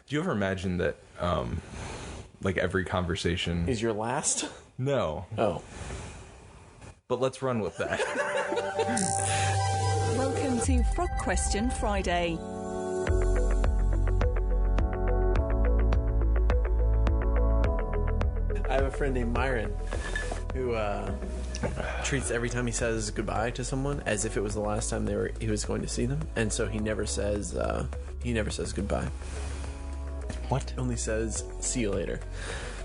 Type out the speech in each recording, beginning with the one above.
Do you ever imagine that, like, every conversation... Is your last? No. Oh. But let's run with that. Welcome to Frog Question Friday. I have a friend named Myron who treats every time he says goodbye to someone as if it was the last time he was going to see them, and so he never says goodbye. What? Only says see you later.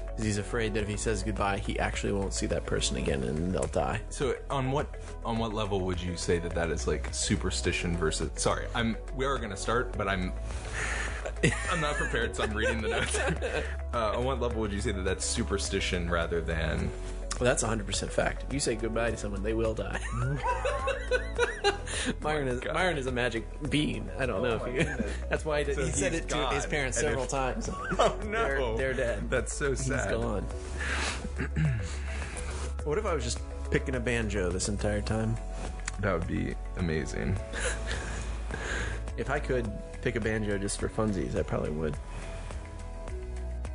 Because he's afraid that if he says goodbye, he actually won't see that person again, and they'll die. So on what level would you say that is like superstition versus? Sorry, we are going to start, but I'm not prepared, so I'm reading the notes. On what level would you say that that's superstition rather than? Well, that's 100% fact. If you say goodbye to someone, they will die. Myron is a magic being. I don't know if you. That's why he said it to his parents several times. Oh no, they're dead. That's so sad. He's gone. What if I was just picking a banjo this entire time? That would be amazing. If I could pick a banjo just for funsies, I probably would.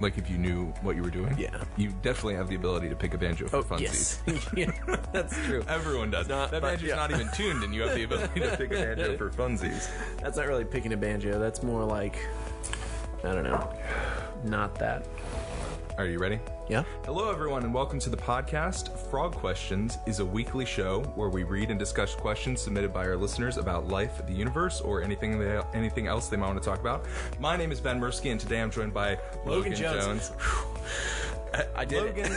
Like if you knew what you were doing? Yeah. You definitely have the ability to pick a banjo for funsies. Yes. Yeah, that's true. Everyone does. That banjo's not even tuned, and you have the ability to pick a banjo for funsies. That's not really picking a banjo. That's more like, I don't know. Not that. Are you ready? Yeah. Hello, everyone, and welcome to the podcast. Frog Questions is a weekly show where we read and discuss questions submitted by our listeners about life, the universe, or anything else they might want to talk about. My name is Ben Mursky, and today I'm joined by Logan Jones. I did Logan,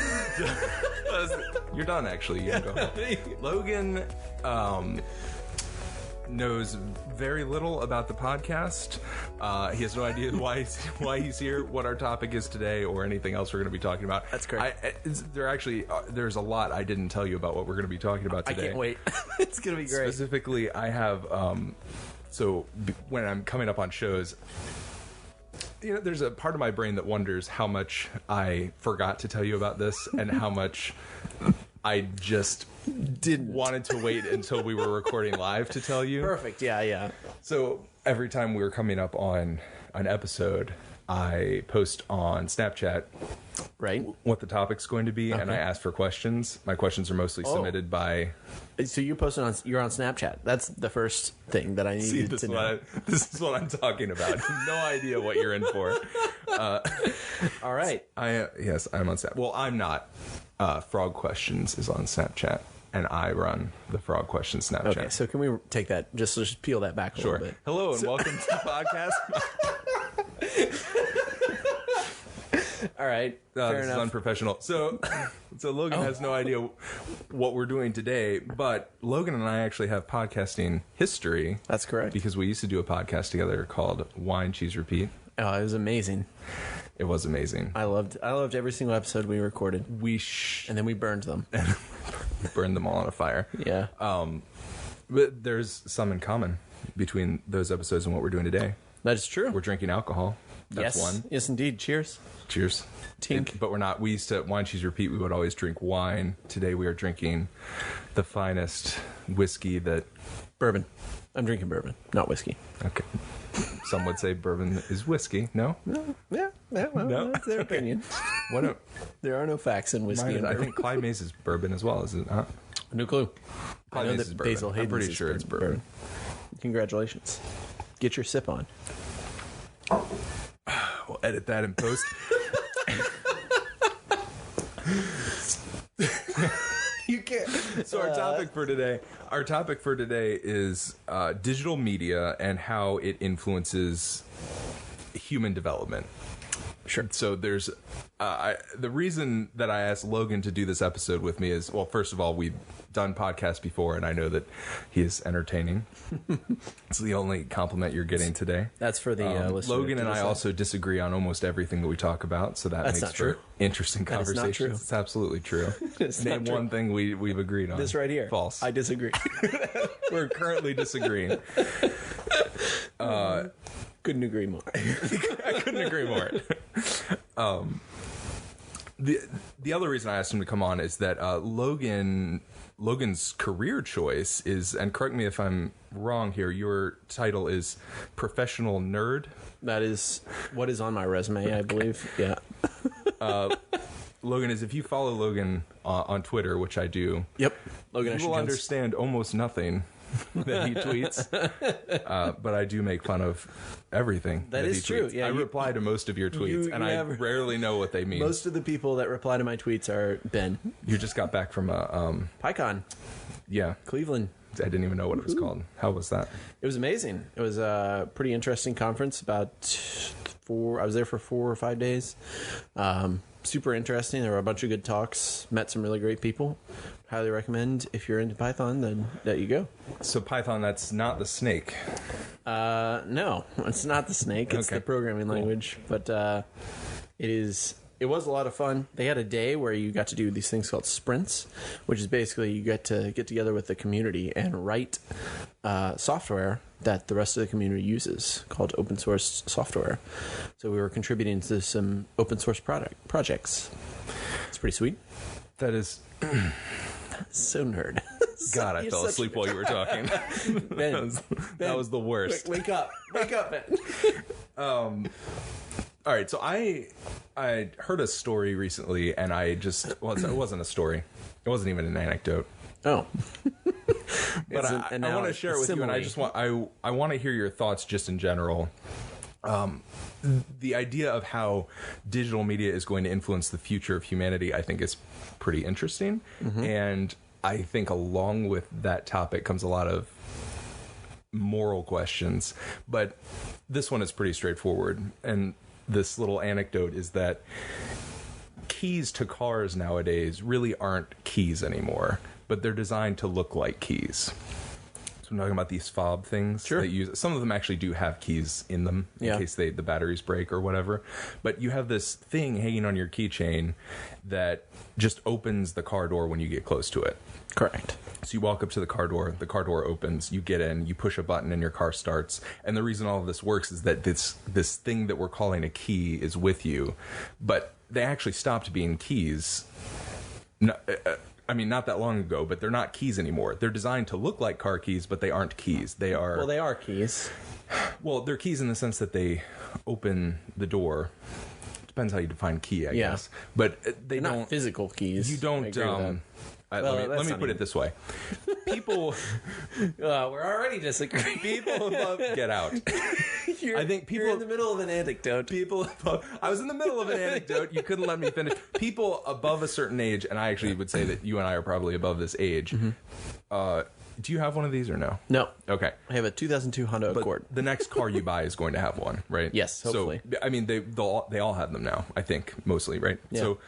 you're done, actually. You can go home. Logan knows very little about the podcast. He has no idea why he's here, what our topic is today, or anything else we're going to be talking about. That's great. There's a lot I didn't tell you about what we're going to be talking about today. I can't wait. It's going to be great. Specifically, I have when I'm coming up on shows, there's a part of my brain that wonders how much I forgot to tell you about this and how much I just wanted to wait until we were recording live to tell you. Perfect. Yeah. So every time we were coming up on an episode, I post on Snapchat what the topic's going to be, and I ask for questions. My questions are mostly submitted by... So you're on Snapchat. That's the first thing that I needed to know. This is what I'm talking about. No idea what you're in for. All right. Yes, I'm on Snapchat. Well, I'm not. Frog Questions is on Snapchat, and I run the Frog Questions Snapchat. Okay, so can we take that, just peel that back a little bit? Hello, and welcome to the podcast. All right, this is unprofessional. So Logan has no idea what we're doing today, but Logan and I actually have podcasting history. That's correct. Because we used to do a podcast together called Wine, Cheese, Repeat. Oh, it was amazing. It was amazing. I loved every single episode we recorded. And then we burned them. Burned them all on a fire. Yeah. But there's some in common between those episodes and what we're doing today. That is true. We're drinking alcohol. That's one. Yes, indeed. Cheers. Cheers. Tink. But we're not. We used to Wine, Cheese, Repeat. We would always drink wine. Today we are drinking the finest whiskey that... Bourbon. I'm drinking bourbon, not whiskey. Okay. Some would say bourbon is whiskey. No? No. Yeah. Well, no? That's their opinion. There are no facts in whiskey and bourbon. I think Clyde Mace is bourbon as well, is it not? No clue. Clyde Mace is bourbon. Basil I'm pretty sure it's bourbon. Congratulations. Get your sip on. We'll edit that in post. You can't. So our topic for today is digital media and how it influences human development. Sure. So there's the reason that I asked Logan to do this episode with me is, well, first of all, we've done podcasts before, and I know that he is entertaining. It's the only compliment you're getting today. That's for the listener. Logan and I also disagree on almost everything that we talk about, so that's makes for interesting conversations. True. It's absolutely true. Name one thing we've agreed on. This right here. False. I disagree. We're currently disagreeing. Couldn't agree more. I couldn't agree more. the other reason I asked him to come on is that Logan's career choice is, and correct me if I'm wrong here, your title is professional nerd. That is what is on my resume, I believe. Yeah. Logan is, if you follow Logan on Twitter, which I do. Yep. Logan, you will understand almost nothing that he tweets, but I do make fun of everything that is he true. tweets. Yeah, I reply to most of your tweets, and I rarely know what they mean. Most of the people that reply to my tweets are Ben. You just got back from a PyCon. Yeah, Cleveland. I didn't even know what it was called. How was that? It was amazing. It was a pretty interesting conference. I was there for 4 or 5 days. Super interesting. There were a bunch of good talks. Met some really great people. Highly recommend, if you're into Python, then that you go. So Python, that's not the snake. No, it's not the snake. It's the programming language. But it was a lot of fun. They had a day where you got to do these things called sprints, which is basically you get to get together with the community and write software that the rest of the community uses, called open source software. So we were contributing to some open source projects. It's pretty sweet. That is so nerd. God, I fell asleep while you were talking. Ben, that was the worst. Quick, wake up, Ben. All right, so I heard a story recently, and it wasn't a story. It wasn't even an anecdote. Oh. But I want to share it with you, and I want to hear your thoughts just in general. The idea of how digital media is going to influence the future of humanity, I think, is pretty interesting. Mm-hmm. And I think along with that topic comes a lot of moral questions. But this one is pretty straightforward. And this little anecdote is that keys to cars nowadays really aren't keys anymore, but they're designed to look like keys. So I'm talking about these fob things. Sure. Some of them actually do have keys in them in case the batteries break or whatever. But you have this thing hanging on your keychain that just opens the car door when you get close to it. Correct. So you walk up to the car door opens, you get in, you push a button, and your car starts. And the reason all of this works is that this thing that we're calling a key is with you. But they actually stopped being keys. Not that long ago, but they're not keys anymore. They're designed to look like car keys, but they aren't keys. They are keys. Well, they're keys in the sense that they open the door. Depends how you define key, I guess. But they're not physical keys. You don't. Let me put it this way: people. We're already disagreeing. People love Get Out. I think people. You're in the middle of an anecdote. I was in the middle of an anecdote. You couldn't let me finish. People above a certain age, and I actually would say that you and I are probably above this age. Mm-hmm. Do you have one of these or no? No. Okay. I have a 2002 Honda Accord. The next car you buy is going to have one, right? Yes, hopefully. So, they all have them now, I think, mostly, right? Yeah. So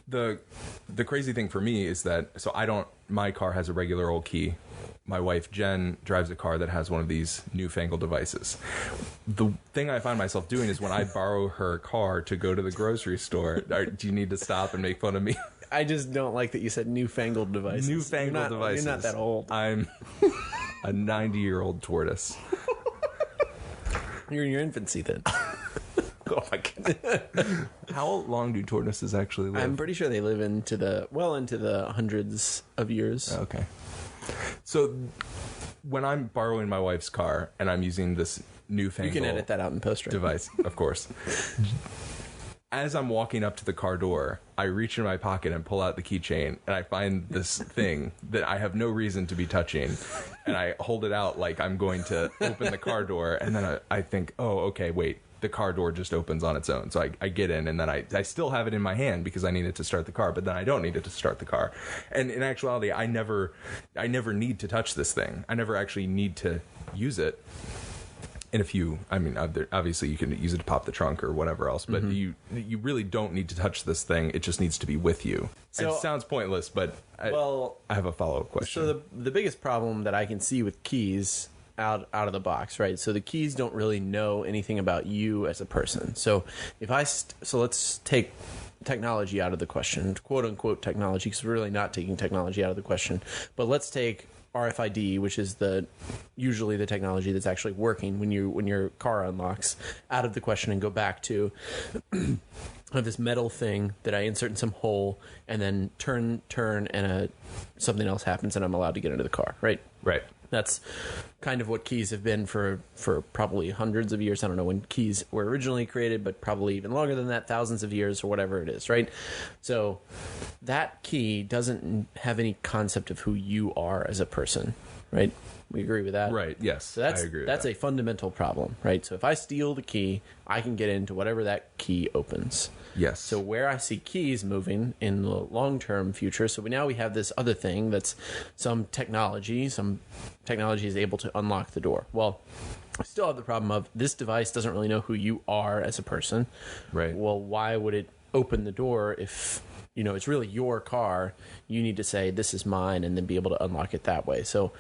the crazy thing for me is that, my car has a regular old key. My wife, Jen, drives a car that has one of these newfangled devices. The thing I find myself doing is when I borrow her car to go to the grocery store, do you need to stop and make fun of me? I just don't like that you said newfangled devices. Devices. You're not that old. I'm a 90-year-old tortoise. You're in your infancy then. Oh my God. How long do tortoises actually live? I'm pretty sure they live into the hundreds of years. Okay. So when I'm borrowing my wife's car and I'm using this newfangled... You can edit that out in post, right? ...device, of course. As I'm walking up to the car door, I reach in my pocket and pull out the keychain, and I find this thing that I have no reason to be touching, and I hold it out like I'm going to open the car door, and then I think, oh, okay, wait, the car door just opens on its own. So I get in, and then I still have it in my hand because I need it to start the car, but then I don't need it to start the car. And in actuality, I never need to touch this thing. I never actually need to use it. And obviously you can use it to pop the trunk or whatever else, but you really don't need to touch this thing. It just needs to be with you. So, it sounds pointless, but I have a follow-up question. So the biggest problem that I can see with keys out of the box, right? So the keys don't really know anything about you as a person. So let's take technology out of the question, quote unquote technology, because we're really not taking technology out of the question. But let's take RFID, which is usually the technology that's actually working when your car unlocks, out of the question and go back to I have this metal thing that I insert in some hole and then turn, and something else happens and I'm allowed to get into the car, right? Right. That's kind of what keys have been for probably hundreds of years. I don't know when keys were originally created, but probably even longer than that, thousands of years or whatever it is, right? So that key doesn't have any concept of who you are as a person, right? We agree with that? Right, yes. So that's, I agree with that's that. a fundamental problem, right? So if I steal the key, I can get into whatever that key opens. Yes. So where I see keys moving in the long-term future, so now we have this other thing that's some technology is able to unlock the door. Well, I still have the problem of this device doesn't really know who you are as a person. Right. Well, why would it open the door if, it's really your car? You need to say, this is mine, and then be able to unlock it that way. So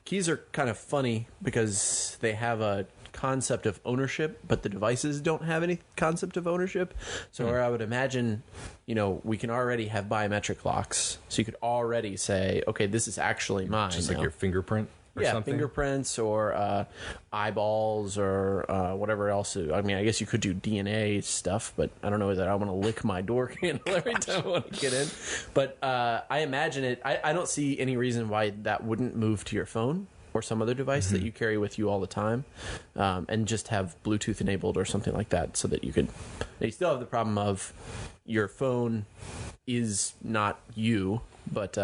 keys are kind of funny because they have a concept of ownership, but the devices don't have any concept of ownership. So where I would imagine, we can already have biometric locks. So you could already say, okay, this is actually mine. Just now. like your fingerprint or something? Fingerprints or eyeballs or whatever else. I mean, I guess you could do DNA stuff, but I don't know that I want to lick my door handle every time I want to get in. But I imagine it. I don't see any reason why that wouldn't move to your phone or some other device that you carry with you all the time, and just have Bluetooth enabled or something like that, so that you still have the problem of your phone is not you, but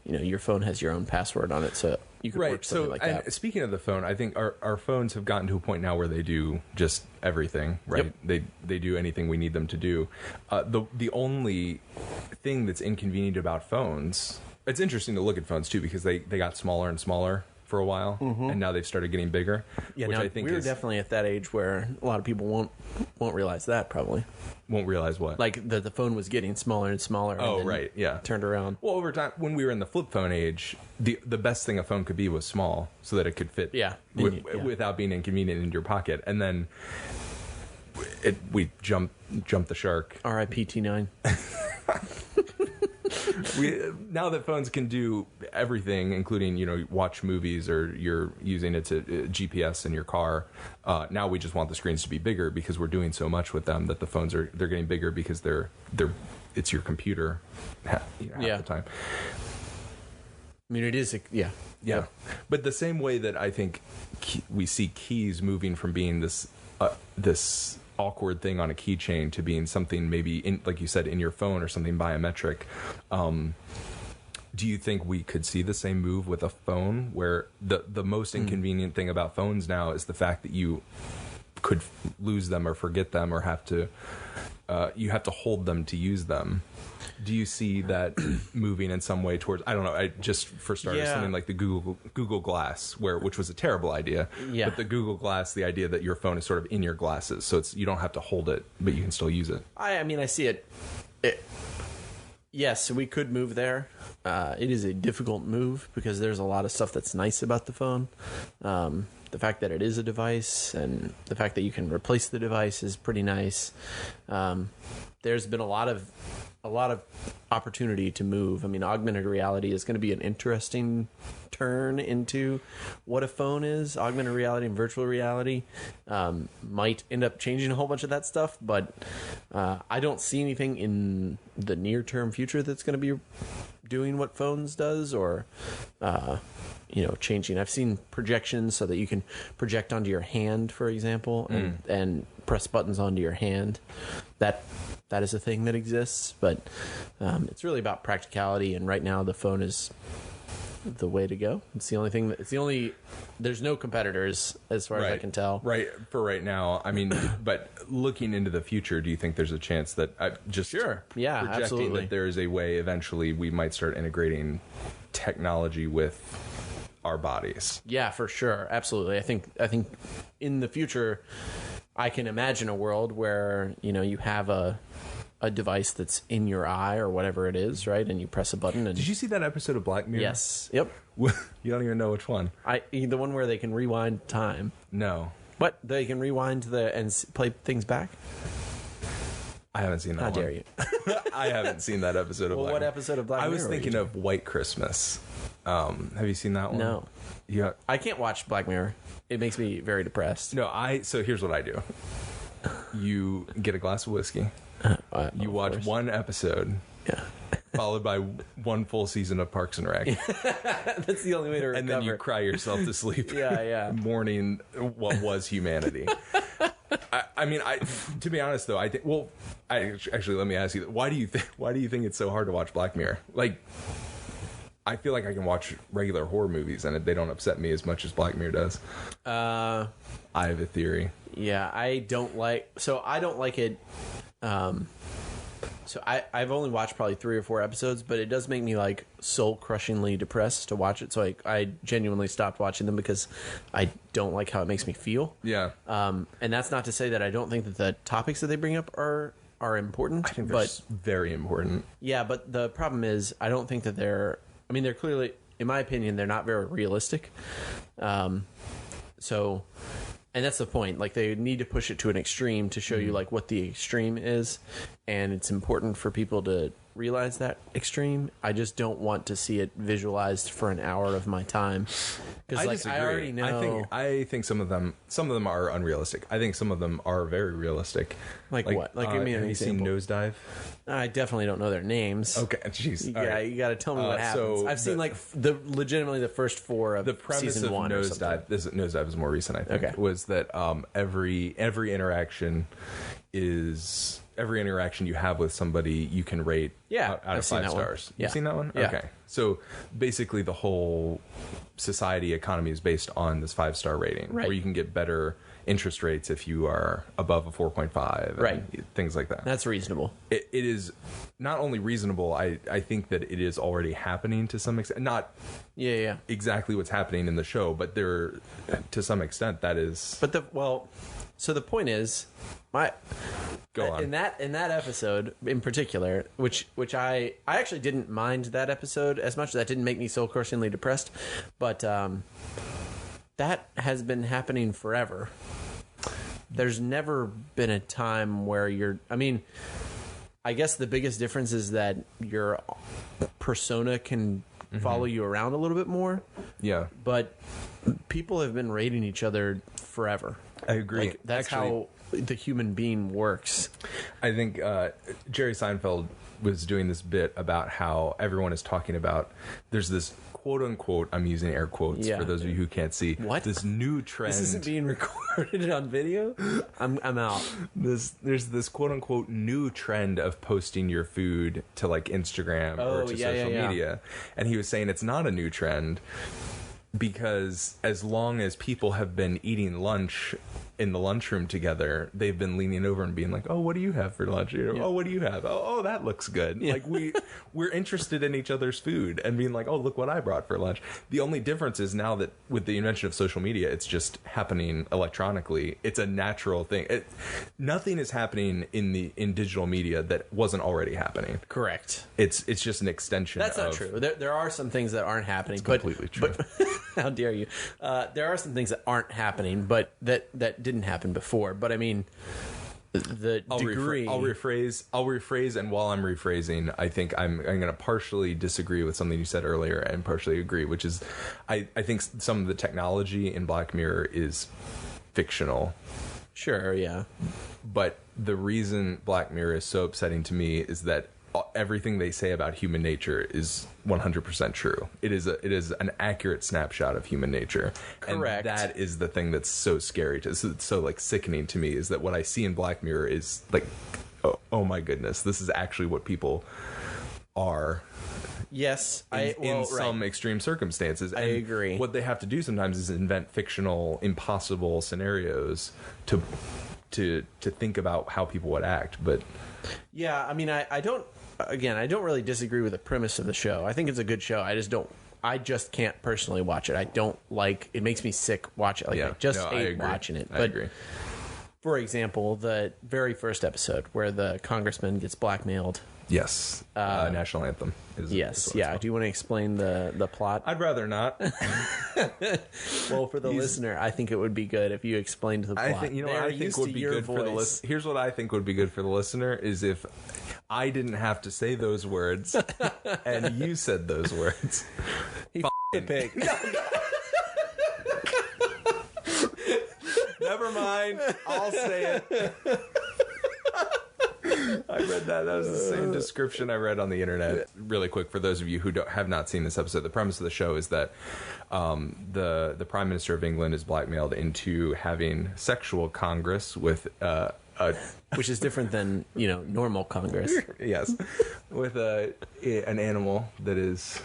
your phone has your own password on it, so you could work something like that. Speaking of the phone, I think our phones have gotten to a point now where they do just everything, right? Yep. They do anything we need them to do. The only thing that's inconvenient about phones, it's interesting to look at phones too, because they got smaller and smaller for a while, and now they've started getting bigger. Yeah, which now I think we're definitely at that age where a lot of people won't realize that, probably. Won't realize what? Like the phone was getting smaller and smaller. Oh, and then right, yeah. Turned around. Well, over time, when we were in the flip phone age, the best thing a phone could be was small, so that it could fit without being inconvenient in your pocket. And then we jumped the shark. R.I.P. T9. Now that phones can do everything, including watch movies, or you're using it to GPS in your car. Now we just want the screens to be bigger because we're doing so much with them that the phones they're getting bigger because it's your computer half the time. I mean, it is. Yeah. But the same way that I think we see keys moving from being this awkward thing on a keychain to being something maybe like you said, in your phone or something biometric. Do you think we could see the same move with a phone, where the most inconvenient thing about phones now is the fact that you could lose them or forget them, or you have to hold them to use them? Do you see that moving in some way towards, I don't know, just for starters, something like the Google Glass, which was a terrible idea. Yeah. But the Google Glass, the idea that your phone is sort of in your glasses, so you don't have to hold it, but you can still use it. I mean, I see it. Yes, we could move there. It is a difficult move because there's a lot of stuff that's nice about the phone. The fact that it is a device, and the fact that you can replace the device, is pretty nice. There's been a lot of opportunity to move. I mean, augmented reality is going to be an interesting turn into what a phone is. Augmented reality and virtual reality might end up changing a whole bunch of that stuff, but I don't see anything in the near-term future that's going to be doing what phones does, or changing. I've seen projections so that you can project onto your hand, for example, and press buttons onto your hand. That is a thing that exists, but it's really about practicality, and right now the phone is the way to go. It's the only thing there's no competitors as far as I can tell. Right, for right now. I mean, but looking into the future, do you think there's a chance that Sure. Yeah, projecting absolutely. that there is a way eventually we might start integrating technology with our bodies? Yeah, for sure. Absolutely. I think in the future I can imagine a world where, you have a device that's in your eye or whatever it is, right? And you press a button. And did you see that episode of Black Mirror? Yes. Yep. You don't even know which one. The one where they can rewind time. No. What? They can rewind and play things back? I haven't seen that one. How dare you? I haven't seen that episode of Black Mirror. What episode of Black Mirror? I was thinking of White Christmas. Have you seen that one? No. Yeah. I can't watch Black Mirror. It makes me very depressed. No, so here's what I do. you get a glass of whiskey. You watch one episode. Yeah. Followed by one full season of Parks and Rec. That's the only way to recover. And then you cry yourself to sleep. Yeah. Mourning what was humanity. I mean, to be honest though, I think. Well, actually, let me ask you: why do you think it's so hard to watch Black Mirror? Like, I feel like I can watch regular horror movies and they don't upset me as much as Black Mirror does. I have a theory. Yeah, I don't like it. So I've only watched probably 3 or 4 episodes, but it does make me like soul-crushingly depressed to watch it. So I genuinely stopped watching them because I don't like how it makes me feel. Yeah. And that's not to say that I don't think that the topics that they bring up are important. I think they're very important. Yeah, but the problem is I don't think that they're clearly, in my opinion, they're not very realistic. And that's the point. Like, they need to push it to an extreme to show you like what the extreme is, and it's important for people to realize that extreme. I just don't want to see it visualized for an hour of my time, because like disagree. I already know. I think some of them are unrealistic. I think some of them are very realistic. Like what? Like, give me an have example. You seen Nosedive? I definitely don't know their names. Okay, jeez. You got to tell me what happens. I've seen like legitimately the first 4 of the premise season of 1. Nosedive. Nosedive is more recent, I think. Okay. Was that every interaction you have with somebody you can rate out of 5 stars. Yeah. You've seen that one? Yeah. Okay. So basically the whole society economy is based on this 5-star rating, right, where you can get better interest rates if you are above a 4.5, right, things like that. That's reasonable. It is not only reasonable, I think that it is already happening to some extent. Not exactly what's happening in the show, but there, to some extent, that is. But so the point is, Go on. In that episode in particular, which I actually didn't mind that episode as much. That didn't make me soul crushingly depressed, but that has been happening forever. There's never been a time where I guess the biggest difference is that your persona can follow you around a little bit more. Yeah. But people have been rating each other forever. I agree. Like, that's how the human being works. I think Jerry Seinfeld was doing this bit about how everyone is talking about, there's this quote unquote, I'm using air quotes for those of you who can't see, this new trend. This isn't being recorded on video? I'm out. There's this quote unquote new trend of posting your food to like Instagram or to social media. And he was saying it's not a new trend, because as long as people have been eating lunch in the lunchroom together, they've been leaning over and being like, "Oh, what do you have for lunch?" Oh, what do you have? Oh, that looks good. Yeah. Like we're interested in each other's food and being like, "Oh, look what I brought for lunch." The only difference is now that with the invention of social media, it's just happening electronically. It's a natural thing. Nothing is happening in digital media that wasn't already happening. Correct. It's just an extension. That's not true. There are some things that aren't happening. It's completely true. But how dare you? There are some things that aren't happening, but that didn't happen before. But I mean, I'll rephrase, and while I'm rephrasing, I think I'm going to partially disagree with something you said earlier and partially agree, which is I think some of the technology in Black Mirror is fictional. Sure, yeah. But the reason Black Mirror is so upsetting to me is that everything they say about human nature is 100% true. It is an accurate snapshot of human nature. Correct. And that is the thing that's so scary it's so like sickening to me, is that what I see in Black Mirror is like, oh my goodness, this is actually what people are. Yes, in some extreme circumstances. I agree. What they have to do sometimes is invent fictional, impossible scenarios to think about how people would act. But yeah, I mean, I don't really disagree with the premise of the show. I think it's a good show. I just can't personally watch it. I don't like it. Makes me sick watch it. Like, I just hate watching it. But I agree. For example, the very first episode where the congressman gets blackmailed. Yes. National Anthem. Is yeah. Do you want to explain the plot? I'd rather not. Well, for the listener, I think it would be good if you explained the plot. I think, I think would be good for the listener. Here's what I think would be good for the listener is if I didn't have to say those words and you said those words. He a pig. Never mind. I'll say it. I read that. That was the same description I read on the internet. Really quick, for those of you who have not seen this episode, the premise of the show is that the Prime Minister of England is blackmailed into having sexual congress with which is different than normal Congress. Yes, with an animal that is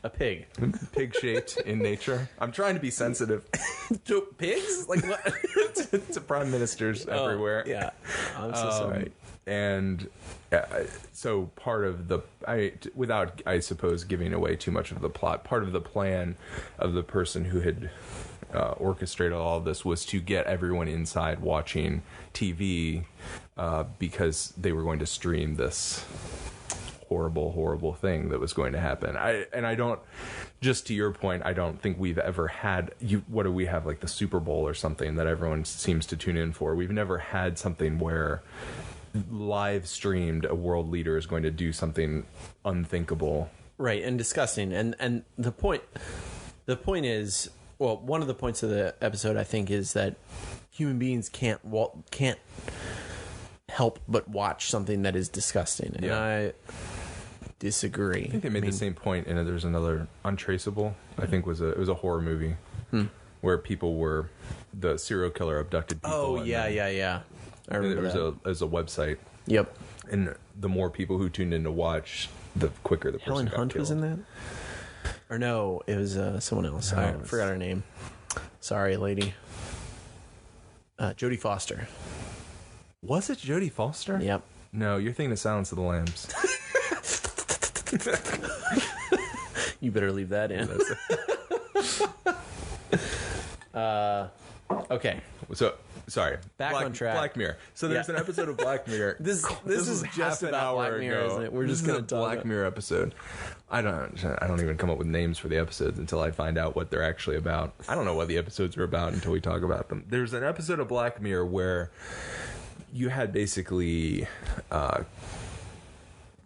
a pig, pig-shaped in nature. I'm trying to be sensitive to pigs, like what? to prime ministers everywhere. Yeah, I'm so sorry. And so part of without, I suppose, giving away too much of the plot, part of the plan of the person who had orchestrated all of this was to get everyone inside watching TV because they were going to stream this horrible thing that was going to happen. I don't, just to your point, I don't think we've ever had what do we have, like the Super Bowl or something that everyone seems to tune in for. We've never had something where live streamed a world leader is going to do something unthinkable, right, and disgusting. And the point is, well, one of the points of the episode, I think, is that human beings can't help but watch something that is disgusting, and I disagree. I think they made the same point in it. There's another Untraceable, I think it was a horror movie where the serial killer abducted people. Oh, yeah. I remember that. There was a website. Yep. And the more people who tuned in to watch, the quicker the person Helen got Hunt killed. was in that? Or no, it was someone else. I forgot her name. Sorry, lady. Jodie Foster. Was it Jodie Foster? Yep. No, you're thinking of Silence of the Lambs. You better leave that in. Okay. So, sorry. Back on track. Black Mirror. So there's an episode of Black Mirror. This is just about Black Mirror, isn't it? We're just going to talk Black Mirror episode. I don't even come up with names for the episodes until I find out what they're actually about. I don't know what the episodes are about until we talk about them. There's an episode of Black Mirror where you had basically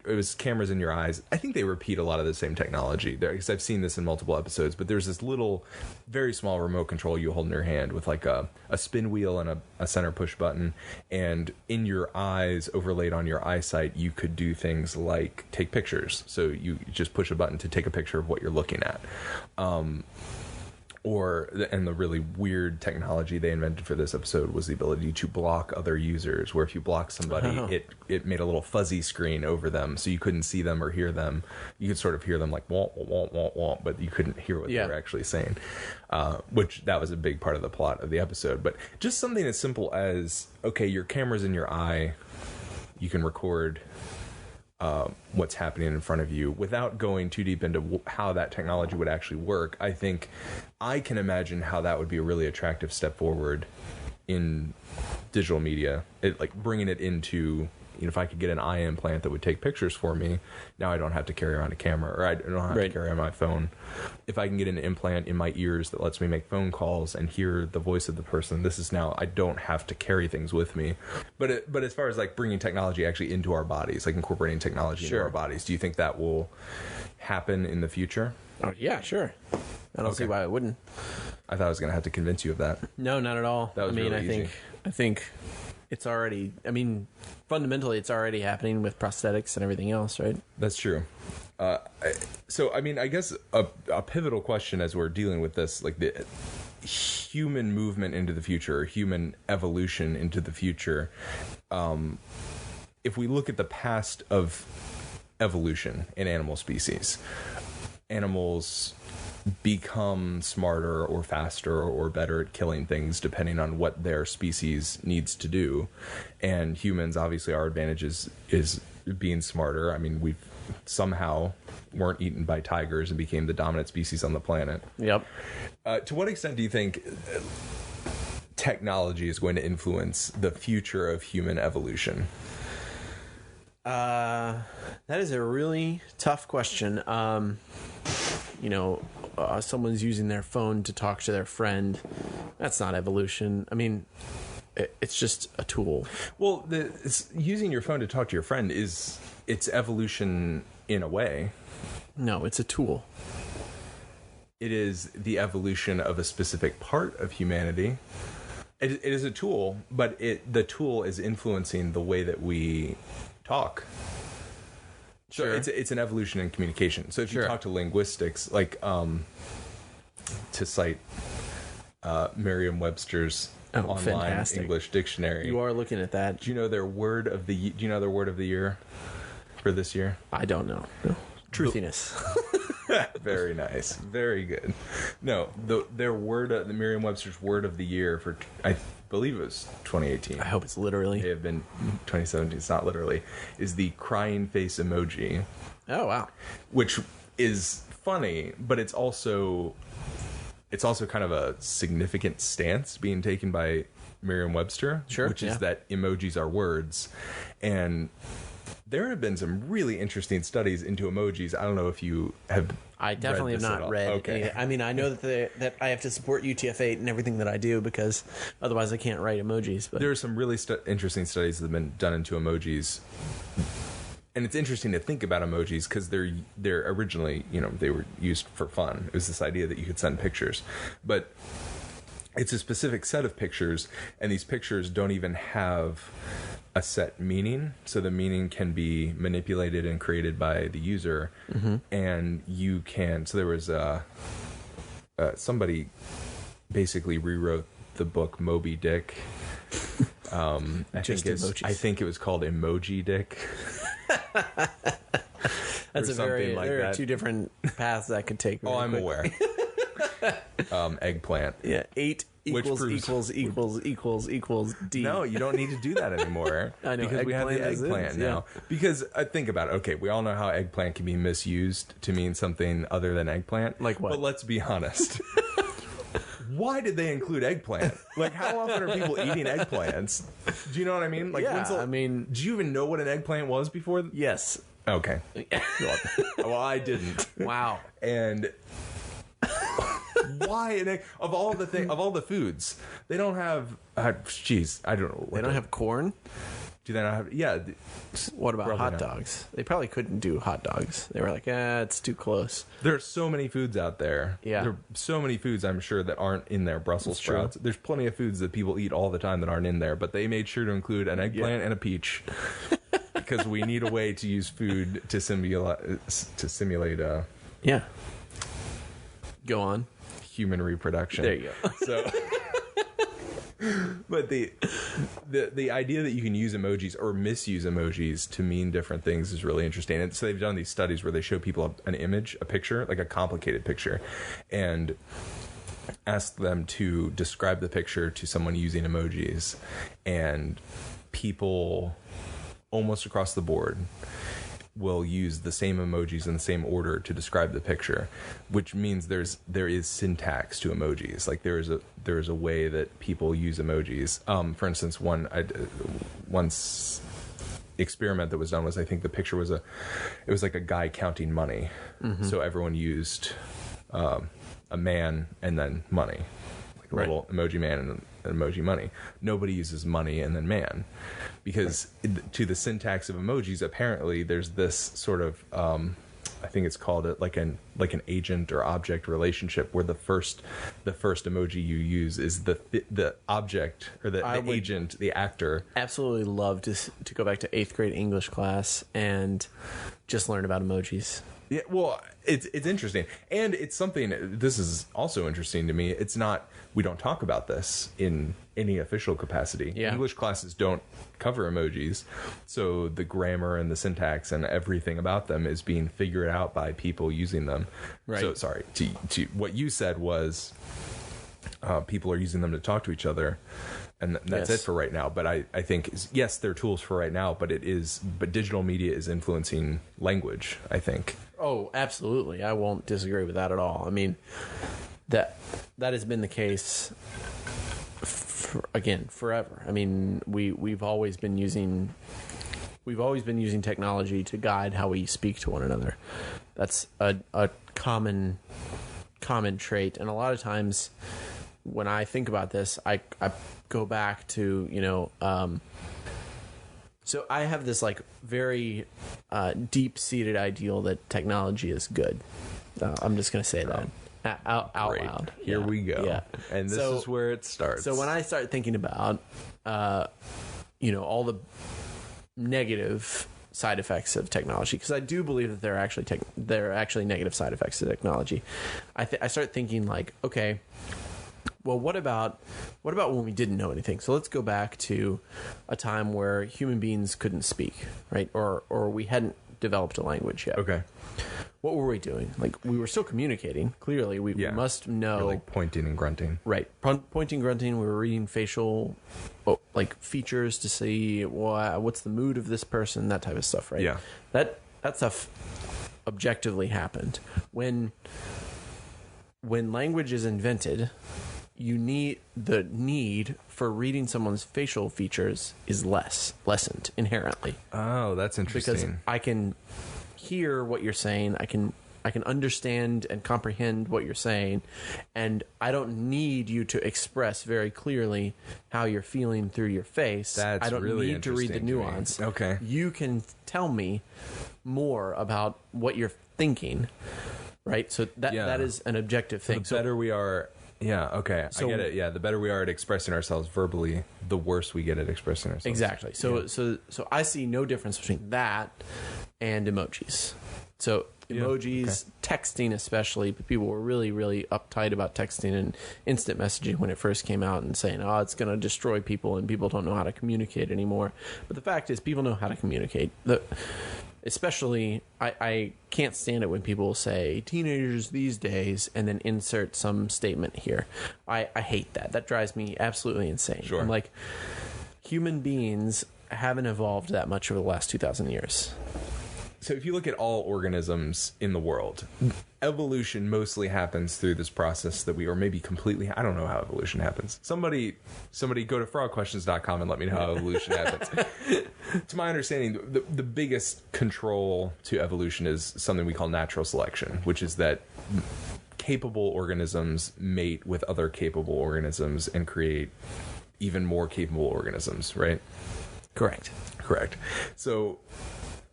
it was cameras in your eyes. I think they repeat a lot of the same technology there, because I've seen this in multiple episodes. But there's this little, very small remote control you hold in your hand with like a spin wheel and a center push button, and in your eyes, overlaid on your eyesight, you could do things like take pictures. So you just push a button to take a picture of what you're looking at. And the really weird technology they invented for this episode was the ability to block other users, where if you block somebody, it made a little fuzzy screen over them, so you couldn't see them or hear them. You could sort of hear them like wah, wah, wah, wah, but you couldn't hear what they were actually saying, which that was a big part of the plot of the episode. But just something as simple as, okay, your camera's in your eye, you can record what's happening in front of you without going too deep into how that technology would actually work. I think I can imagine how that would be a really attractive step forward in digital media. Like bringing it into, if I could get an eye implant that would take pictures for me, now I don't have to carry around a camera, or I don't have to carry on my phone. If I can get an implant in my ears that lets me make phone calls and hear the voice of the person, I don't have to carry things with me. But as far as like bringing technology actually into our bodies, like incorporating technology into our bodies, do you think that will happen in the future? Oh, yeah, sure. I don't see why it wouldn't. I thought I was going to have to convince you of that. No, not at all. That was really easy. I think it's already, fundamentally it's already happening with prosthetics and everything else, right? That's true. I guess a pivotal question as we're dealing with this, like the human movement into the future, or human evolution into the future, if we look at the past of evolution in animal species, animals become smarter or faster or better at killing things depending on what their species needs to do. And humans, obviously, our advantage is being smarter. We've somehow weren't eaten by tigers and became the dominant species on the planet. Yep. To what extent do you think technology is going to influence the future of human evolution? That is a really tough question. Someone's using their phone to talk to their friend. That's not evolution. It's just a tool. Well, using your phone to talk to your friend it's evolution in a way. No, it's a tool. It is the evolution of a specific part of humanity. it is a tool, but the tool is influencing the way that we talk. So Sure. it's an evolution in communication. So if you Sure. talk to linguistics, like to cite Merriam-Webster's online fantastic. English dictionary, You are looking at that. do you know their word of the year for this year? I don't know. No. Truthiness. Very nice, very good. No, their word, the Merriam-Webster's word of the year for I believe it was 2018. I hope it's literally. May have been 2017. It's not literally. Is the crying face emoji, Oh, wow. which is funny, but it's also kind of a significant stance being taken by Merriam-Webster, Sure, which is yeah. that emojis are words. And there have been some really interesting studies into emojis. I don't know if you have. I definitely have this at not all. read. Okay. I mean, I know that I have to support UTF-8 and everything that I do because otherwise I can't write emojis. But There are some really interesting studies that have been done into emojis. And it's interesting to think about emojis because they're originally, they were used for fun. It was this idea that you could send pictures. But it's a specific set of pictures, and these pictures don't even have a set meaning. So the meaning can be manipulated and created by the user. Mm-hmm. And you can... So there was somebody basically rewrote the book Moby Dick. I think it was called Emoji Dick. that's or something like there are that. two different paths that could take. Oh, really I'm quick. aware. Eggplant. Yeah, 8 Which proves- equals D. No, you don't need to do that anymore. I know, because we have the eggplant is eggplant it, now. yeah. Because think about it. Okay, we all know how eggplant can be misused to mean something other than eggplant. Like what? But let's be honest. Why did they include eggplant? Like, how often are people eating eggplants? Do you know what I mean? Like, Yeah, I mean- do you even know what an eggplant was before? Yes. Okay. Well, I didn't. Wow. And why of all the foods they don't have? Jeez, I don't know. They don't have corn. Do they not have? Yeah. What about Probably hot not. dogs? They probably couldn't do hot dogs. They were like, it's too close. There are so many foods out there. Yeah. There are so many foods, I'm sure, that aren't in there. Brussels That's true. sprouts. There's plenty of foods that people eat all the time that aren't in there, but they made sure to include an eggplant and a peach because we need a way to use food to simulate Yeah. Go on. human reproduction. There you go. So, but the idea that you can use emojis or misuse emojis to mean different things is really interesting. And so they've done these studies where they show people an image, a picture, like a complicated picture, and ask them to describe the picture to someone using emojis, and people almost across the board will use the same emojis in the same order to describe the picture, which means there is syntax to emojis. Like there is a way that people use emojis. For instance, one experiment that was done was, I think the picture was it was like a guy counting money. Mm-hmm. So everyone used a man and then money, like a Right. little emoji man and an emoji money. Nobody uses money and then man, because to the syntax of emojis, apparently there's this sort of I think it's called like an agent or object relationship, where the first emoji you use is the object, or the agent, the actor. Absolutely love to go back to 8th grade English class and just learn about emojis. Yeah, well, it's interesting, and it's something. This is also interesting to me. It's not. We don't talk about this in any official capacity. Yeah. English classes don't cover emojis, so the grammar and the syntax and everything about them is being figured out by people using them. Right. So sorry. To what you said was, people are using them to talk to each other. And that's Yes. it for right now. But I think, yes, they're tools for right now, but digital media is influencing language, I think. Oh, absolutely. I won't disagree with that at all. I mean, that has been the case forever. I mean, we've always been using technology to guide how we speak to one another. That's a common trait, and a lot of times when I think about this, I go back to, so I have this like very deep-seated ideal that technology is good. I'm just going to say that. out Great. loud. Here Yeah. we go. Yeah. And this is where it starts. So when I start thinking about, all the negative side effects of technology, because I do believe that there are actually negative side effects of technology, I start thinking like, okay, well, what about when we didn't know anything? So let's go back to a time where human beings couldn't speak, right? Or we hadn't developed a language yet. Okay. What were we doing? Like, we were still communicating. Clearly, we must know. You're like pointing and grunting. Right. Pointing, grunting. We were reading facial, features to see what's the mood of this person, that type of stuff, right? Yeah. That stuff objectively happened. When language is invented, the need for reading someone's facial features is lessened inherently. Oh, that's interesting. Because I can hear what you're saying, I can understand and comprehend what you're saying, and I don't need you to express very clearly how you're feeling through your face. That's I don't really need to read the interesting to me. nuance. Okay. You can tell me more about what you're thinking, right? So that is an objective thing. The better we are... Yeah, okay. I get it. Yeah, the better we are at expressing ourselves verbally, the worse we get at expressing ourselves. Exactly. So I see no difference between that and emojis. So emojis, texting especially, but people were really, really uptight about texting and instant messaging when it first came out and saying, oh, it's going to destroy people and people don't know how to communicate anymore. But the fact is, people know how to communicate. Especially, I can't stand it when people say teenagers these days and then insert some statement here. I hate that. That drives me absolutely insane. Sure. I'm like, human beings haven't evolved that much over the last 2,000 years. So if you look at all organisms in the world, evolution mostly happens through this process that or maybe completely, I don't know how evolution happens. Somebody go to frogquestions.com and let me know how evolution happens. To my understanding, the biggest control to evolution is something we call natural selection, which is that capable organisms mate with other capable organisms and create even more capable organisms, right? Correct. So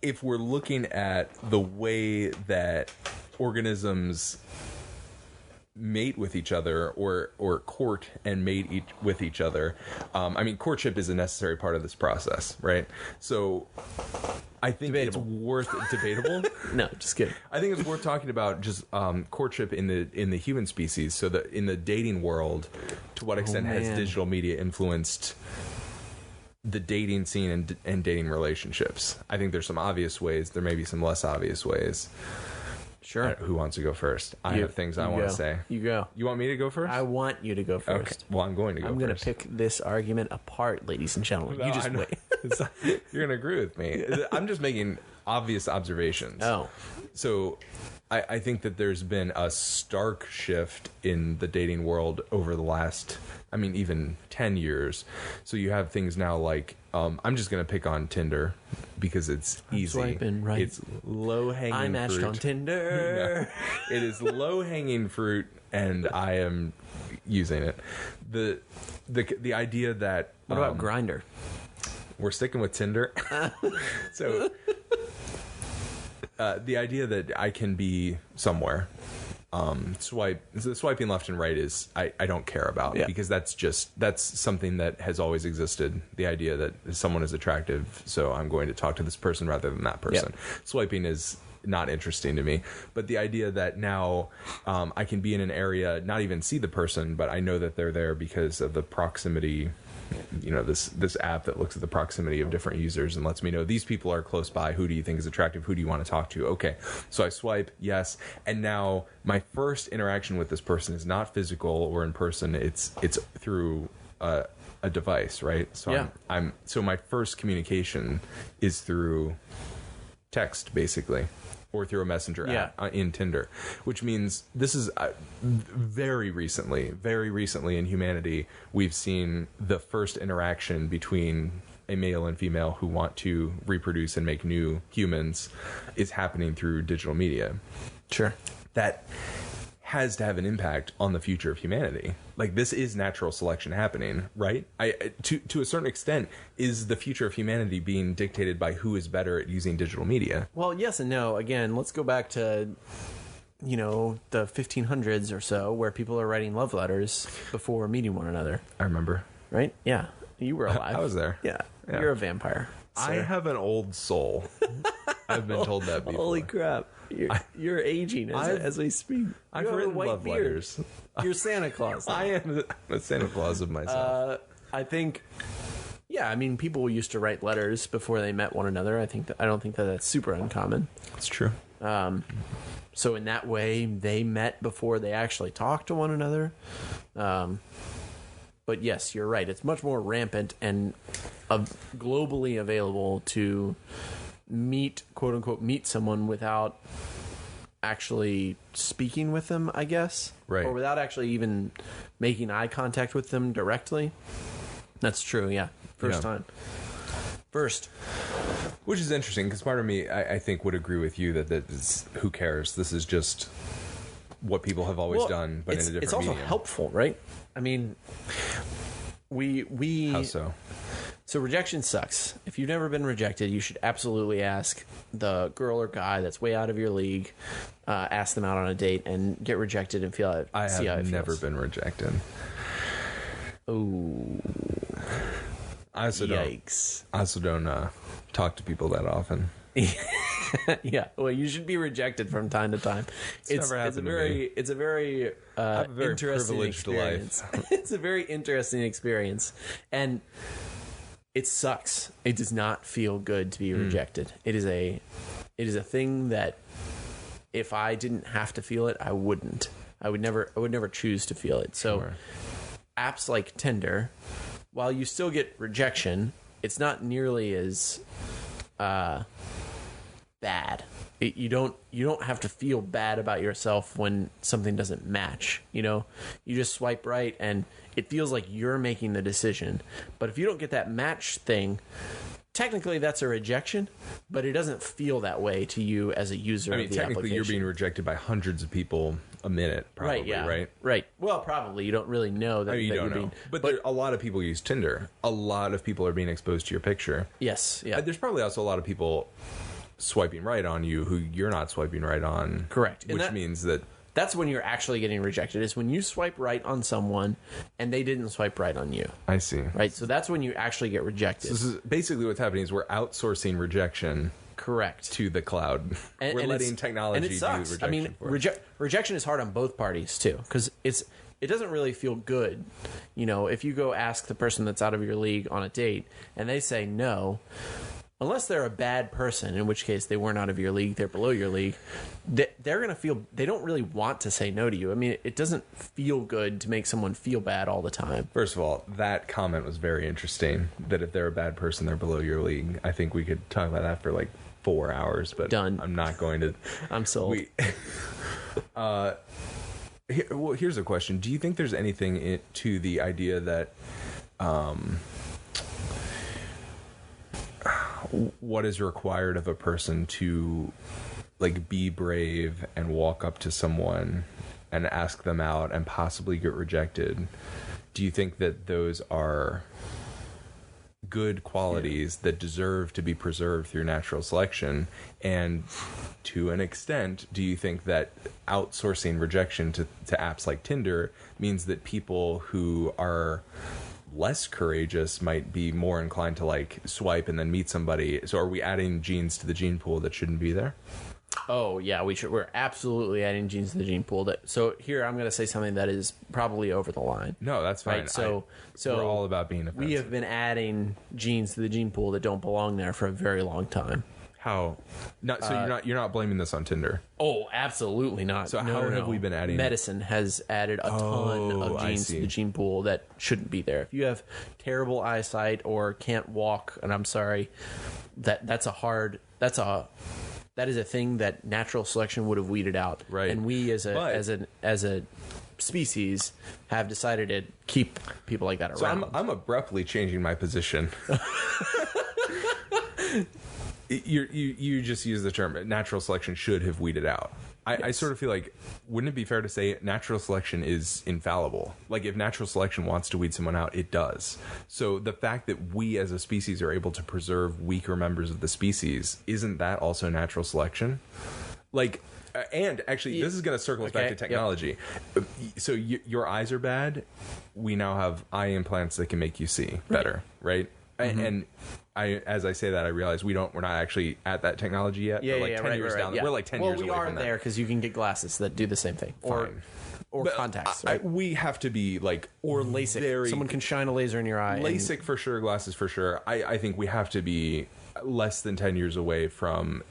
if we're looking at the way that organisms mate with each other or court and mate with each other, courtship is a necessary part of this process, right? So I think it's worth debatable. No, just kidding. I think it's worth talking about just courtship in the human species. So that in the dating world, to what extent has digital media influenced the dating scene and dating relationships? I think there's some obvious ways. There may be some less obvious ways. Sure. Who wants to go first? I have things I want to say. You go. You want me to go first? I want you to go first. Okay. Well, I'm going to go first. I'm going to pick this argument apart, ladies and gentlemen. No, you just wait. You're going to agree with me. I'm just making obvious observations. Oh. So I think that there's been a stark shift in the dating world over the last, even 10 years. So you have things now like, I'm just going to pick on Tinder because it's easy. Swiping right. It's low-hanging fruit. I matched on Tinder. No, it is low-hanging fruit, and I am using it. The idea that... What about Grindr? We're sticking with Tinder. So... the idea that I can be somewhere, swiping left and right is I don't care about because that's something that has always existed. The idea that someone is attractive, so I'm going to talk to this person rather than that person. Swiping is not interesting to me, but the idea that now I can be in an area, not even see the person, but I know that they're there because of the proximity. This app that looks at the proximity of different users and lets me know these people are close by. Who do you think is attractive? Who do you want to talk to? Okay. So I swipe yes. And now my first interaction with this person is not physical or in person. It's through a device, right? So so my first communication is through text, basically, or through a messenger app in Tinder, which means this is very recently in humanity, we've seen the first interaction between a male and female who want to reproduce and make new humans is happening through digital media. Sure. That has to have an impact on the future of humanity. Like, this is natural selection happening, right? To a certain extent, is the future of humanity being dictated by who is better at using digital media? Well, yes and no. Again, let's go back to the 1500s or so, where people are writing love letters before meeting one another. I remember. Right? Yeah. You were alive. I was there. Yeah. Yeah. You're a vampire. I have an old soul. I've been told that before. Holy crap. You're aging as we speak. I've written love letters. You're Santa Claus. I am the Santa Claus of myself. I think, yeah, I mean, people used to write letters before they met one another. I don't think that that's super uncommon. It's true. So in that way, they met before they actually talked to one another. But yes, you're right. It's much more rampant and globally available to meet, quote unquote, meet someone without actually speaking with them, I guess. Right. Or without actually even making eye contact with them directly. That's true, yeah. First time. Which is interesting, because part of me, I think, would agree with you that is, who cares? This is just what people have always done, but in a different It's also medium. helpful, right? I mean, we How so? So rejection sucks. If you've never been rejected, you should absolutely ask the girl or guy that's way out of your league, ask them out on a date and get rejected and see how it feels. I have never been rejected. Oh. I also don't talk to people that often. Yeah, well, you should be rejected from time to time. It's a very interesting privileged experience. It's a very interesting experience, and it sucks. It does not feel good to be rejected. It is a thing that if I didn't have to feel it, I wouldn't. I would never choose to feel it. So apps like Tinder, while you still get rejection, it's not nearly as bad. You don't have to feel bad about yourself when something doesn't match. You just swipe right and it feels like you're making the decision. But if you don't get that match thing, technically that's a rejection, but it doesn't feel that way to you as a user of the technically application. you're being rejected by hundreds of people a minute, probably, right? Yeah, right? Right. Well, probably. You don't really know that, You that don't you're know. being... But a lot of people use Tinder. A lot of people are being exposed to your picture. Yes, yeah. There's probably also a lot of people swiping right on you who you're not swiping right on. Correct. And Which means that... That's when you're actually getting rejected, is when you swipe right on someone and they didn't swipe right on you. I see. Right? So that's when you actually get rejected. So this is basically what's happening is we're outsourcing rejection Correct. to the cloud. We're letting technology and it sucks. do rejection I mean, for us. rejection is hard on both parties too, because it doesn't really feel good. If you go ask the person that's out of your league on a date and they say no, unless they're a bad person, in which case they weren't out of your league, they're below your league, they're going to feel, they don't really want to say no to you. I mean, it doesn't feel good to make someone feel bad all the time. First of all, that comment was very interesting, that if they're a bad person, they're below your league. I think we could talk about that for like 4 hours, but Done. I'm not going to. I'm sold. Here's a question. Do you think there's anything to the idea that what is required of a person to be brave and walk up to someone and ask them out and possibly get rejected? Do you think that those are good qualities that deserve to be preserved through natural selection? And to an extent, do you think that outsourcing rejection to apps like Tinder means that people who are less courageous might be more inclined to swipe and then meet somebody? So are we adding genes to the gene pool that shouldn't be there? Oh yeah, we're absolutely adding genes to the gene pool. So here I'm going to say something that is probably over the line. No, that's fine. Right? So we're all about being offensive. We have been adding genes to the gene pool that don't belong there for a very long time. How? You're not blaming this on Tinder? Oh, absolutely not. So how have we been adding? Medicine has added a ton of genes to the gene pool that shouldn't be there. If you have terrible eyesight or can't walk, and I'm sorry, that is a thing that natural selection would have weeded out. Right. And we as a species have decided to keep people like that around. So I'm abruptly changing my position. You just use the term natural selection should have weeded out. I sort of feel like, wouldn't it be fair to say natural selection is infallible? If natural selection wants to weed someone out, it does. So the fact that we as a species are able to preserve weaker members of the species, isn't that also natural selection? Like, and actually, this is going to circle us back to technology. Yep. So your eyes are bad. We now have eye implants that can make you see better, right? Mm-hmm. And as I say that, I realize we're not actually at that technology yet. Yeah, like 10 years down. We're like 10 years away from that. Well, we are there because you can get glasses that do the same thing. Fine. Or contacts, right? We have to be like... Or LASIK. Someone can shine a laser in your eye. LASIK for sure, glasses for sure. I think we have to be less than 10 years away from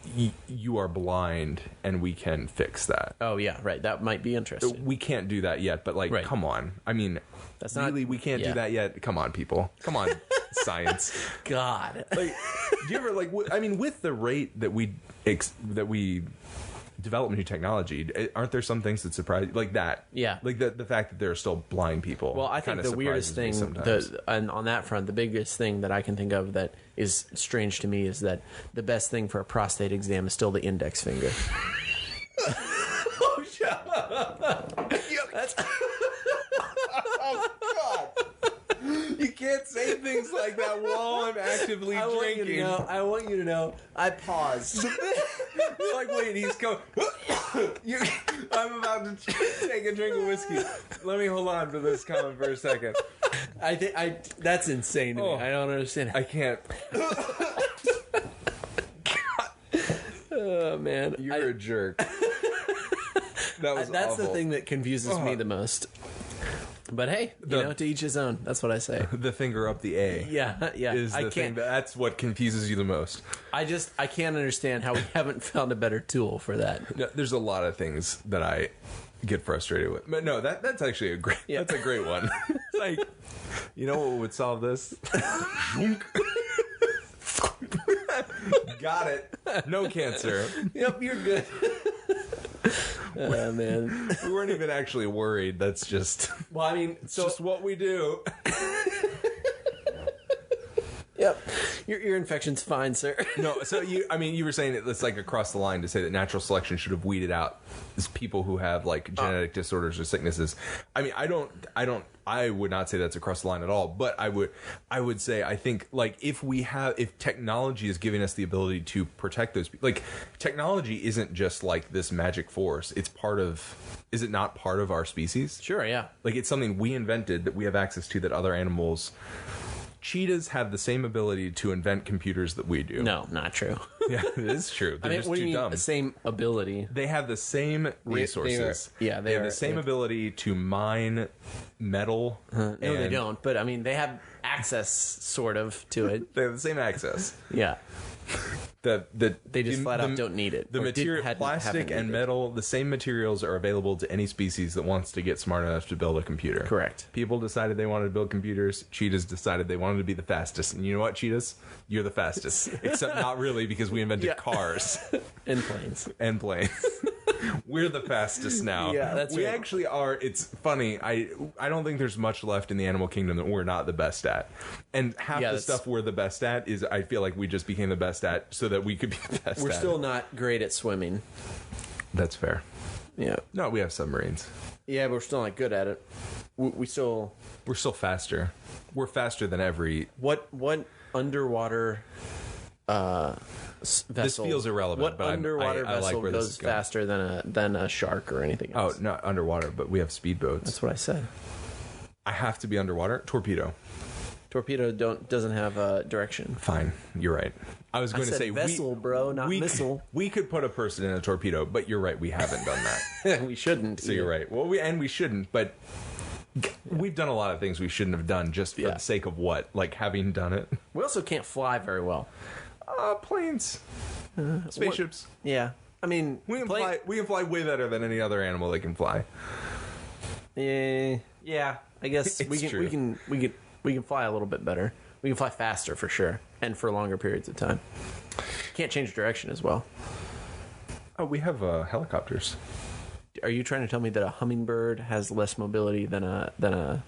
you are blind and we can fix that. Oh, yeah, right. That might be interesting. We can't do that yet, but like, come on. I mean, that's really, we can't do that yet. Come on, people. Come on, science. God. Like, do you ever, like, I mean, with the rate that we develop new technology, aren't there some things that surprise, like that? Yeah. Like the fact that there are still blind people. Well, I think the weirdest thing, and on that front, the biggest thing that I can think of that is strange to me is that the best thing for a prostate exam is still the index finger. Oh, shut up. That's... Oh, God. You can't say things like that while I'm actively drinking. I want you to know, I paused. You're like, wait, he's going... I'm about to take a drink of whiskey. Let me hold on to this comment for a second. That's insane to me. I don't understand. I can't. Oh, man. You're a jerk. That's awful. The thing that confuses me the most. But hey, to each his own. That's what I say. The finger up the A. Yeah. Is the thing that's what confuses you the most. I can't understand how we haven't found a better tool for that. No, there's a lot of things that I get frustrated with. But no, that's actually that's a great one. It's like, you know what would solve this? Got it. No cancer. Yep, you're good. Oh, man. We weren't even actually worried. That's just... Well, I mean... It's just what we do. Yep. Your ear infection's fine, sir. No, so you were saying it's like across the line to say that natural selection should have weeded out these people who have like genetic disorders or sicknesses. I mean, I would not say that's across the line at all, but I would say, I think, like, if technology is giving us the ability to protect those people, like, technology isn't just like this magic force. It's is it not part of our species? Sure, yeah. Like, it's something we invented that we have access to that other animals... Cheetahs have the same ability to invent computers that we do. No, not true. Yeah, it is true. They're just too dumb. The same ability. They have the same resources. They have the same ability to mine metal. No, they don't. But I mean, they have access, sort of, to it. They have the same access. Yeah. They just flat out don't need it. The material, plastic and metal, the same materials are available to any species that wants to get smart enough to build a computer. Correct. People decided they wanted to build computers. Cheetahs decided they wanted to be the fastest. And you know what, cheetahs? You're the fastest. Except not really, because we invented cars. And planes. And planes. We're the fastest now. Yeah, that's we right. actually are. It's funny. I don't think there's much left in the animal kingdom that we're not the best at. And half the stuff we're the best at is, I feel like we just became the best at so that we could be the best We're at still it. not great at swimming. That's fair. Yeah. No, we have submarines. Yeah, but we're still not good at it. We're still faster. We're faster than every... What underwater... vessel. This feels irrelevant. What but underwater I vessel like where goes faster than a shark or anything else? Oh, not underwater, but we have speedboats. That's what I said. I have to be underwater. Torpedo doesn't have direction. Fine, you're right. I was going to say vessel, bro, not missile. We could put a person in a torpedo, but you're right. We haven't done that. We shouldn't. So you're right. Well, we shouldn't, but. We've done a lot of things we shouldn't have done just for the sake of what? Like having done it. We also can't fly very well. Planes. Spaceships. Yeah. I mean, we can fly way better than any other animal that can fly. Yeah. I guess we can fly a little bit better. We can fly faster for sure, and for longer periods of time. Can't change direction as well. Oh, we have helicopters. Are you trying to tell me that a hummingbird has less mobility than a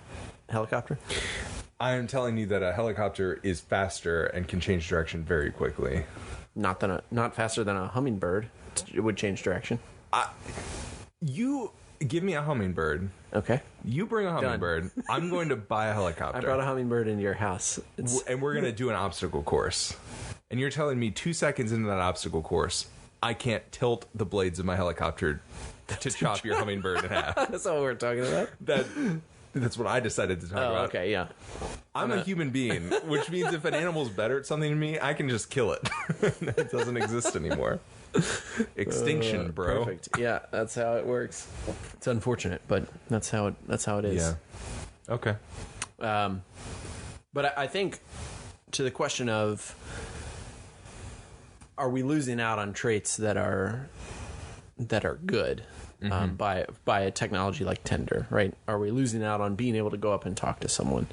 helicopter? I am telling you that a helicopter is faster and can change direction very quickly. Not faster than a hummingbird. It would change direction. You give me a hummingbird. Okay. You bring a hummingbird. Done. I'm going to buy a helicopter. I brought a hummingbird into your house. And we're going to do an obstacle course. And you're telling me 2 seconds into that obstacle course, I can't tilt the blades of my helicopter to chop your hummingbird in half. That's all we're talking about. That's what I decided to talk about. Okay, yeah. I'm a human being, which means if an animal's better at something than me, I can just kill it. It doesn't exist anymore. Extinction, bro. Perfect. Yeah, that's how it works. It's unfortunate, but that's how it is. Yeah. Okay. But I think to the question of, are we losing out on traits that are good by a technology like Tinder, right? Are we losing out on being able to go up and talk to someone?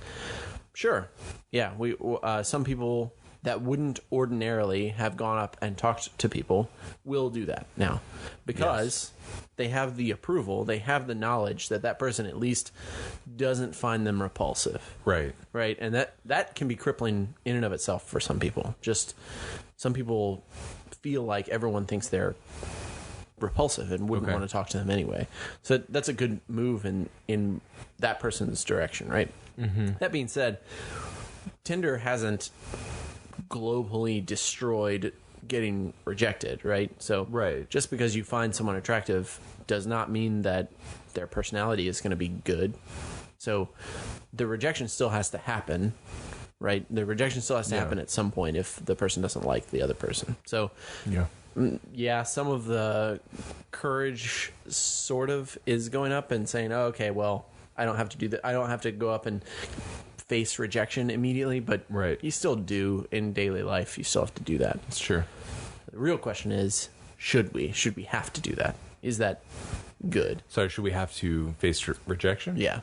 Sure. Yeah, we some people that wouldn't ordinarily have gone up and talked to people will do that now because they have the approval, they have the knowledge that person at least doesn't find them repulsive. Right. Right. And that can be crippling in and of itself for some people. Just some people feel like everyone thinks they're repulsive and wouldn't want to talk to them anyway. So that's a good move in that person's direction, right? Mm-hmm. That being said, Tinder hasn't globally destroyed getting rejected, right? So just because you find someone attractive does not mean that their personality is going to be good. So the rejection still has to happen, right? The rejection still has to happen at some point if the person doesn't like the other person. So some of the courage sort of is going up and saying, oh, okay, well, I don't have to do that. I don't have to go up and face rejection immediately, but you still do in daily life. You still have to do that. It's true. The real question is, should we? Should we have to do that? Is that good? So should we have to face rejection? Yeah.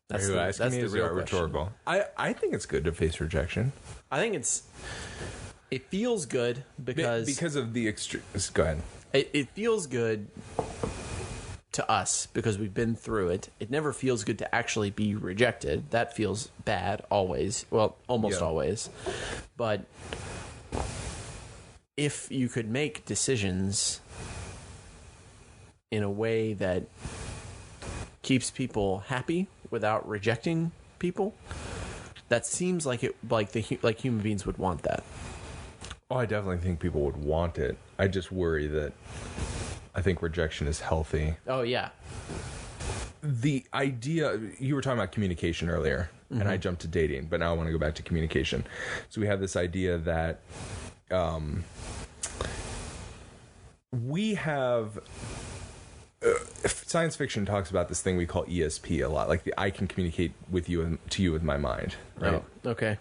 That's the real rhetorical. I think it's good to face rejection. I think it feels good because of the extreme. Go ahead. It feels good to us because we've been through it. It never feels good to actually be rejected. That feels bad always. Well, almost always. But if you could make decisions in a way that keeps people happy without rejecting people, that seems like human beings would want that. Oh, I definitely think people would want it. I just worry that I think rejection is healthy. Oh, yeah. The idea, you were talking about communication earlier, and I jumped to dating, but now I want to go back to communication. So we have this idea that we have... science fiction talks about this thing we call ESP a lot, like I can communicate with you and to you with my mind, right? Oh, okay.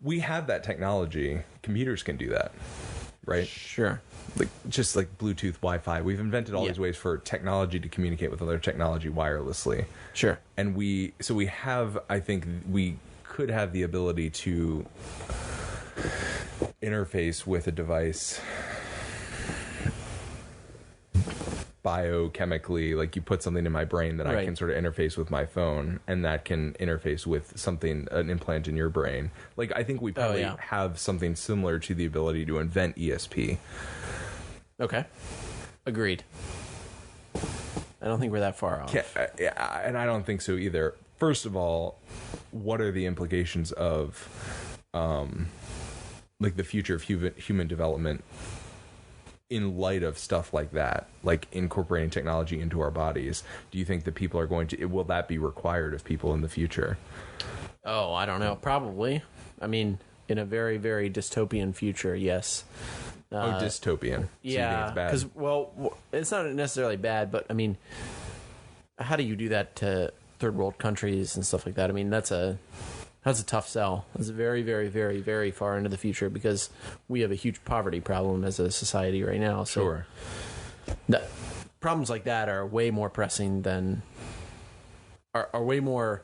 We have that technology. Computers can do that, right? Sure. Just like Bluetooth, Wi-Fi. We've invented all these ways for technology to communicate with other technology wirelessly. Sure. And we have, I think we could have the ability to interface with a device biochemically, like you put something in my brain that I can sort of interface with my phone, and that can interface with something, an implant in your brain. Like, I think we probably have something similar to the ability to invent ESP. Okay. Agreed. I don't think we're that far off. And I don't think so either. First of all, what are the implications of like the future of human development in light of stuff like that, like incorporating technology into our bodies? Do you think that people are going to, will that be required of people in the future? Oh, I don't know. Probably. I mean, in a very, very dystopian future, yes. Dystopian. So yeah. Because, well, it's not necessarily bad, but I mean, how do you do that to third world countries and stuff like that? I mean, that's a tough sell. It's very, very, very, very far into the future because we have a huge poverty problem as a society right now. So sure. Problems like that are way more pressing than... Are way more...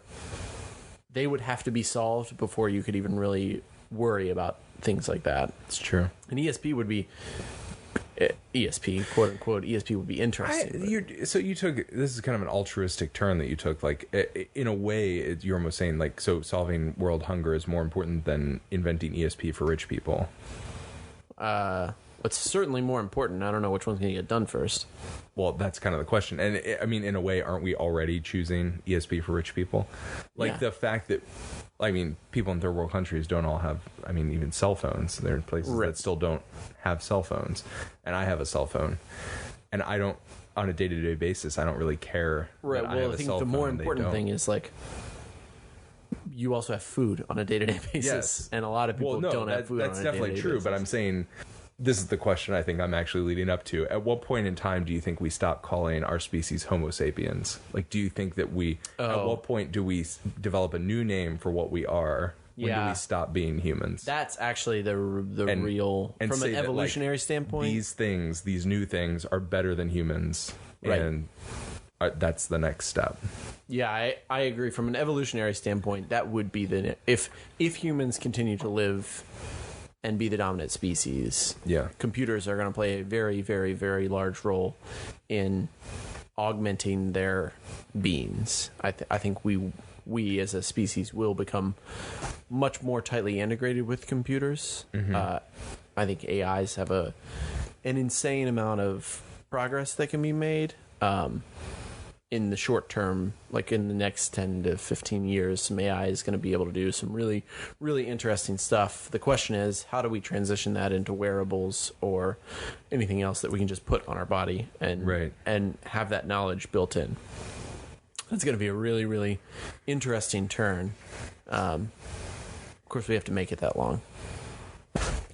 They would have to be solved before you could even really worry about things like that. It's true. And ESP would be... ESP, quote unquote, ESP would be interesting. So you took, this is kind of an altruistic turn that you took, like in a way you're almost saying like, so solving world hunger is more important than inventing ESP for rich people. It's certainly more important. I don't know which one's going to get done first. Well, that's kind of the question. And I mean, in a way, aren't we already choosing ESP for rich people? Like the fact that, I mean, people in third world countries don't all have, I mean, even cell phones. There are places that still don't have cell phones. And I have a cell phone. And I don't, on a day-to-day basis, I don't really care. Right. That I well, have I a think cell the phone more and they important thing don't. is, like, you also have food on a day-to-day basis. Yes. And a lot of people don't have food on a day-to-day basis. That's definitely true, but I'm saying this is the question I think I'm actually leading up to. At what point in time do you think we stop calling our species Homo sapiens? Like, do you think that at what point do we develop a new name for what we are? When do we stop being humans? That's actually the real, from an evolutionary standpoint. These new things are better than humans. Right. And that's the next step. Yeah, I agree. From an evolutionary standpoint, that would be if humans continue to live and be the dominant species, computers are going to play a very, very, very large role in augmenting their beings. I think we as a species will become much more tightly integrated with computers. I think AIs have an insane amount of progress that can be made. In the short term, like in the next 10 to 15 years, some AI is going to be able to do some really, really interesting stuff. The question is, how do we transition that into wearables or anything else that we can just put on our body and have that knowledge built in? That's going to be a really, really interesting turn. Of course, we have to make it that long.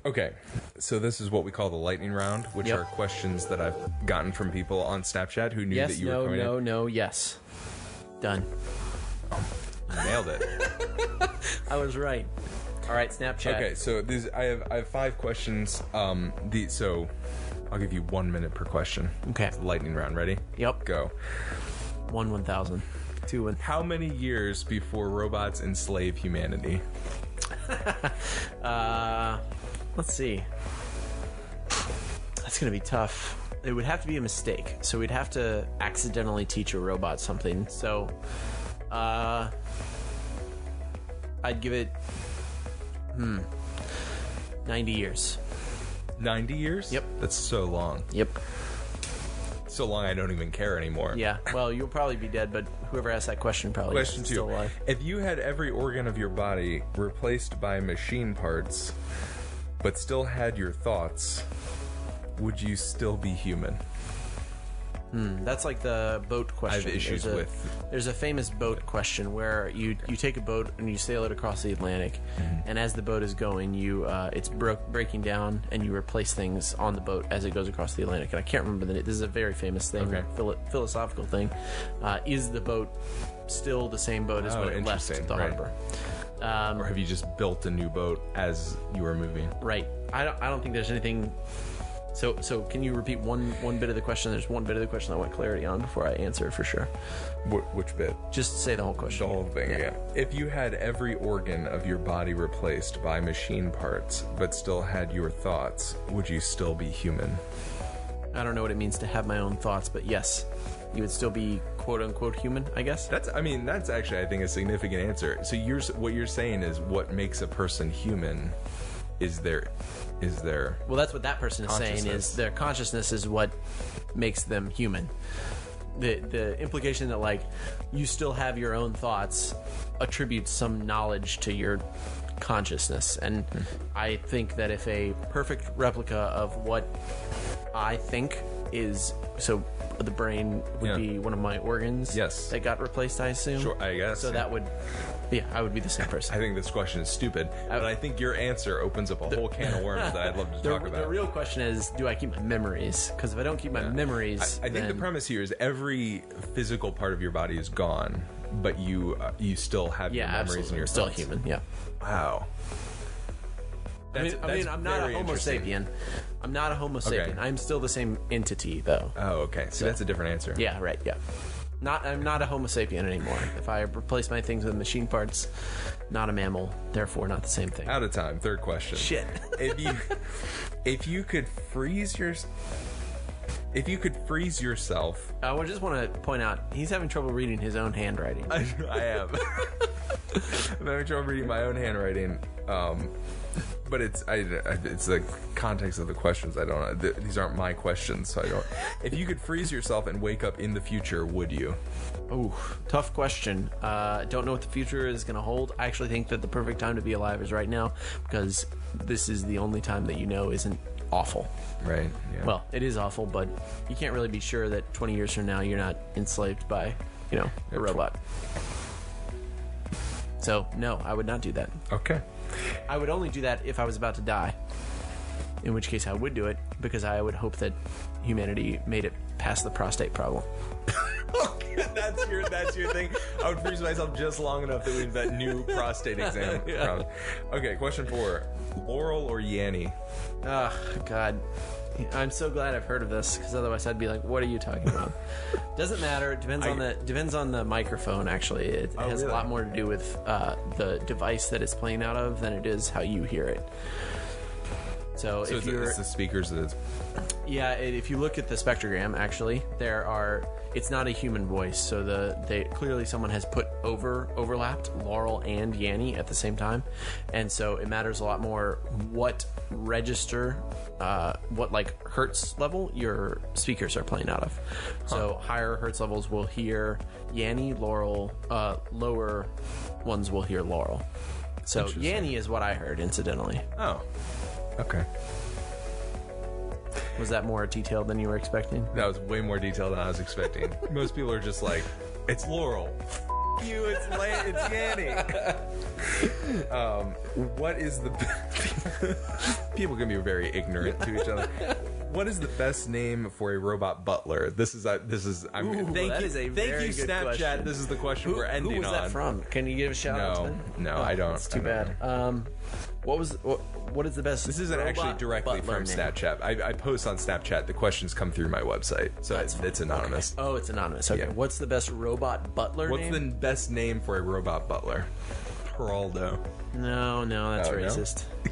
Okay, so this is what we call the lightning round, which are questions that I've gotten from people on Snapchat who knew that you were coming in. No, yes. Done. You nailed it. I was right. All right, Snapchat. Okay, so I have 5 questions. So I'll give you 1 minute per question. Okay. It's the lightning round. Ready? Yep. Go. 1,000. 2 1. How many years before robots enslave humanity? Let's see. That's going to be tough. It would have to be a mistake. So we'd have to accidentally teach a robot something. So, I'd give it 90 years. 90 years? Yep. That's so long. Yep. So long I don't even care anymore. Yeah. Well, you'll probably be dead, but whoever asked that question probably Question is 2. still alive. If you had every organ of your body replaced by machine parts, but still had your thoughts, would you still be human? That's like the boat question. I have issues There's a famous boat question where you take a boat and you sail it across the Atlantic, and as the boat is going, it's breaking down, and you replace things on the boat as it goes across the Atlantic. And I can't remember the name. This is a very famous thing, philosophical thing. Is the boat still the same boat as when it left the harbor? Or have you just built a new boat as you were moving? Right. I don't think there's anything. So can you repeat one bit of the question? There's one bit of the question I want clarity on before I answer for sure. Which bit? Just say the whole question. The whole thing, yeah. If you had every organ of your body replaced by machine parts, but still had your thoughts, would you still be human? I don't know what it means to have my own thoughts, but yes, you would still be quote unquote human, I guess. That's actually, I think, a significant answer. So what you're saying is what makes a person human is their well, that's what that person is saying, is their consciousness is what makes them human. The implication that, like, you still have your own thoughts attributes some knowledge to your consciousness, and I think that if a perfect replica of what I think is, so the brain would be one of my organs that got replaced, I assume. Sure, I guess. So that would, I would be the same person. I think this question is stupid, but I think your answer opens up a whole can of worms that I'd love to talk about. The real question is, do I keep my memories? Because if I don't keep my memories, I think the premise here is every physical part of your body is gone, but you still have your memories and your still thoughts. Human. Yeah. Wow. I'm not a Homo sapien. I'm not a Homo sapien. I'm still the same entity, though. Oh, okay. So that's a different answer. Yeah, right. Yeah. I'm not a Homo sapien anymore. If I replace my things with machine parts, not a mammal, therefore not the same thing. Out of time. Third question. Shit. If you could freeze yourself. I just want to point out, he's having trouble reading his own handwriting. I am. I'm having trouble reading my own handwriting. But it's the context of the questions. I don't know. These aren't my questions, so I don't. If you could freeze yourself and wake up in the future, would you? Oh, tough question. Don't know what the future is going to hold. I actually think that the perfect time to be alive is right now, because this is the only time that isn't awful. Right. Yeah. Well, it is awful, but you can't really be sure that 20 years from now you're not enslaved by, a robot. So, no, I would not do that. Okay. I would only do that if I was about to die, in which case I would do it, because I would hope that humanity made it past the prostate problem. That's your thing. I would freeze myself just long enough that we invent new prostate exam. Yeah. Okay, question 4. Laurel or Yanny? Oh, God. I'm so glad I've heard of this, because otherwise I'd be like, what are you talking about? Doesn't matter. It depends on the microphone, actually. It has a lot more to do with the device that it's playing out of than it is how you hear it. So if it's the speakers that it's... Yeah, if you look at the spectrogram, actually, it's not a human voice, so clearly someone has overlapped Laurel and Yanny at the same time, and so it matters a lot more what register, what hertz level your speakers are playing out of. So higher hertz levels will hear Yanny, Laurel, lower ones will hear Laurel. So Yanny is what I heard, incidentally. Oh, okay. Was that more detailed than you were expecting? That was way more detailed than I was expecting. Most people are just like, it's Laurel. F you, it's Yanny. What is the... People can be very ignorant to each other. What is the best name for a robot butler? Thank you, Snapchat. Question. This is the question we're ending on. Who was that from? Can you give a shout out to them? No, I don't. It's too bad. What is the best? This isn't actually directly from Snapchat. I post on Snapchat. The questions come through my website, so it's anonymous. Okay. Oh, it's anonymous. Okay. Yeah. What's the best robot butler name? What's the best name for a robot butler? Geraldo. No, that's racist. No?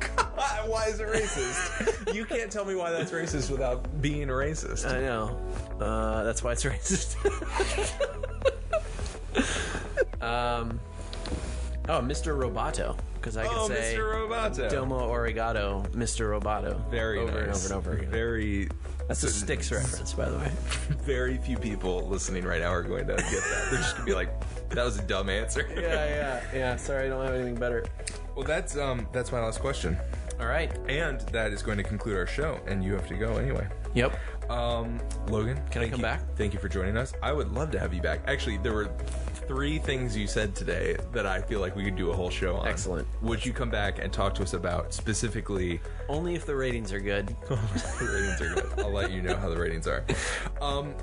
Why is it racist? You can't tell me why that's racist without being racist. I know. That's why it's racist. Mr. Roboto. Because I could say, Mr. Roboto. Domo arigato, Mr. Roboto. Very over nice. and over and over again. Very... That's a Styx reference, by the way. Very few people listening right now are going to get that. They're just going to be like, that was a dumb answer. Yeah. Sorry, I don't have anything better. Well, that's my last question. All right. And that is going to conclude our show, and you have to go anyway. Yep. Logan, can I come back? Thank you for joining us. I would love to have you back. Actually, there were 3 things you said today that I feel like we could do a whole show on. Excellent. Would you come back and talk to us about specifically... Only if the ratings are good. The ratings are good. I'll let you know how the ratings are.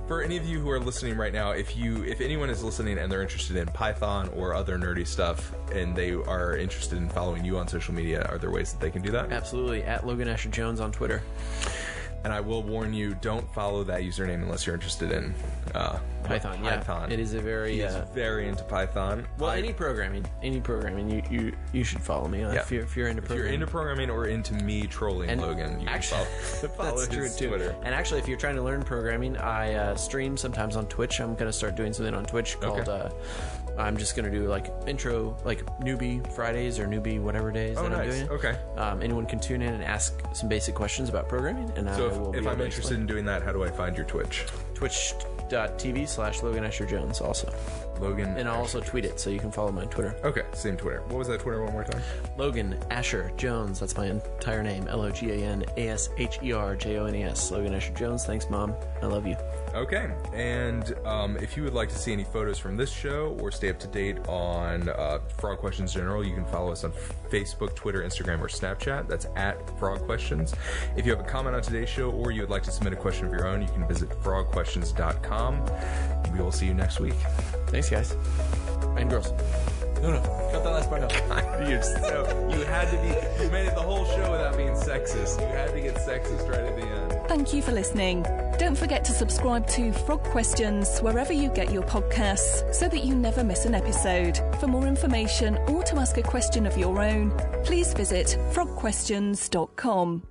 For any of you who are listening right now, if anyone is listening and they're interested in Python or other nerdy stuff, and they are interested in following you on social media, are there ways that they can do that? Absolutely. At Logan Asher Jones on Twitter. And I will warn you, don't follow that username unless you're interested in Python. Yeah, it is a very... He is very into Python. Well, any programming, you should follow me on if you're into programming. If you're into programming or into me trolling Logan, you can follow that's true too. Twitter. And actually, if you're trying to learn programming, I stream sometimes on Twitch. I'm going to start doing something on Twitch called... I'm just going to do newbie Fridays or newbie whatever days I'm doing it. Okay. Anyone can tune in and ask some basic questions about programming. And if I'm interested in doing that, how do I find your Twitch? Twitch.tv/Logan Asher Jones also. Logan. And I'll also tweet it, so you can follow my Twitter. Okay, same Twitter. What was that Twitter one more time? Logan Asher Jones. That's my entire name. LoganAsherJones. Logan Asher Jones. Thanks, Mom. I love you. Okay, and if you would like to see any photos from this show or stay up to date on Frog Questions General, you can follow us on Facebook, Twitter, Instagram, or Snapchat. That's at Frog Questions. If you have a comment on today's show or you would like to submit a question of your own, you can visit frogquestions.com. We will see you next week. Thanks, guys. And girls. No. Cut that last part out. You made it the whole show without being sexist. You had to get sexist right at the end. Thank you for listening. Don't forget to subscribe to Frog Questions wherever you get your podcasts so that you never miss an episode. For more information or to ask a question of your own, please visit frogquestions.com.